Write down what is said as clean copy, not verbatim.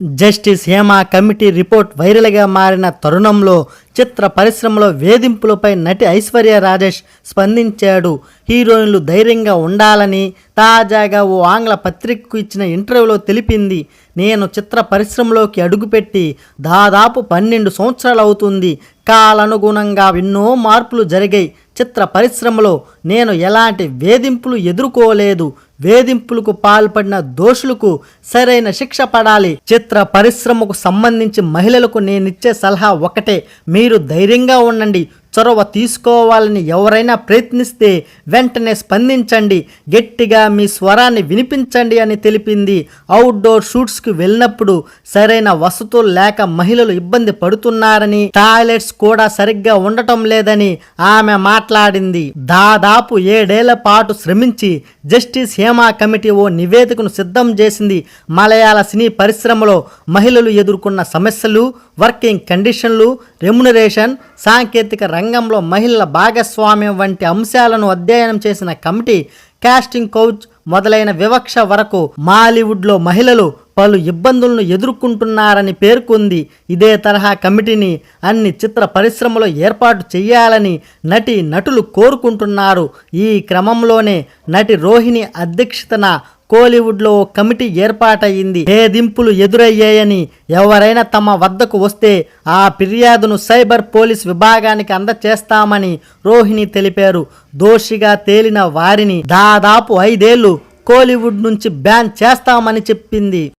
Justice Hema committee report వైరల్గా మారిన తరుణంలో చిత్ర పరిశ్రమలో వేధింపులపై నటి ఐశ్వర్య రాజేష్ స్పందించాడు. హీరోయిన్లు ధైర్యంగా ఉండాలని తాజాగా ఓ ఆంగ్ల పత్రికకు ఇచ్చిన ఇంటర్వ్యూలో తెలిపింది. నేను చిత్ర పరిశ్రమలోకి అడుగుపెట్టి దాదాపు 12 సంవత్సరాలు అవుతుంది. కాలానుగుణంగా ఎన్నో మార్పులు జరిగాయి. చిత్ర పరిశ్రమలో నేను ఎలాంటి వేధింపులు ఎదుర్కోలేదు. వేధింపులకు పాల్పడిన దోషులకు సరైన శిక్ష పడాలి. చిత్ర పరిశ్రమకు సంబంధించి మహిళలకు నేనిచ్చే సలహా ఒకటే, మీరు ధైర్యంగా ఉండండి. చొరవ తీసుకోవాలని ఎవరైనా ప్రయత్నిస్తే వెంటనే స్పందించండి, గట్టిగా మీ స్వరాన్ని వినిపించండి అని తెలిపింది. అవుట్డోర్ షూట్స్కి వెళ్ళినప్పుడు సరైన వసతులు లేక మహిళలు ఇబ్బంది పడుతున్నారని, టాయిలెట్స్ కూడా సరిగ్గా ఉండటం లేదని ఆమె మాట్లాడింది. దాదాపు 7 ఏళ్ల పాటు శ్రమించి జస్టిస్ హేమ కమిటీ ఓ నివేదికను సిద్ధం చేసింది. మలయాళ సినీ పరిశ్రమలో మహిళలు ఎదుర్కొన్న సమస్యలు, వర్కింగ్ కండిషన్లు, రెమ్యునరేషన్, సాంకేతిక రంగంలో మహిళల భాగస్వామ్యం వంటి అంశాలను అధ్యయనం చేసిన కమిటీ కాస్టింగ్ కౌచ్ మొదలైన వివక్ష వరకు మాలీవుడ్లో మహిళలు పలు ఇబ్బందులను ఎదుర్కొంటున్నారని పేర్కొంది. ఇదే తరహా కమిటీని అన్ని చిత్ర పరిశ్రమలో ఏర్పాటు చేయాలని నటులు కోరుకుంటున్నారు. ఈ క్రమంలోనే నటి రోహిణి అధ్యక్షతన కోలీవుడ్లో కమిటీ ఏర్పాటయింది. వేధింపులు ఎదురయ్యాయని ఎవరైనా తమ వద్దకు వస్తే ఆ ఫిర్యాదును సైబర్ పోలీస్ విభాగానికి అందజేస్తామని రోహిణి తెలిపారు. దోషిగా తేలిన వారిని దాదాపు 5 ఏళ్లు కోలీవుడ్ నుంచి బ్యాన్ చేస్తామని చెప్పింది.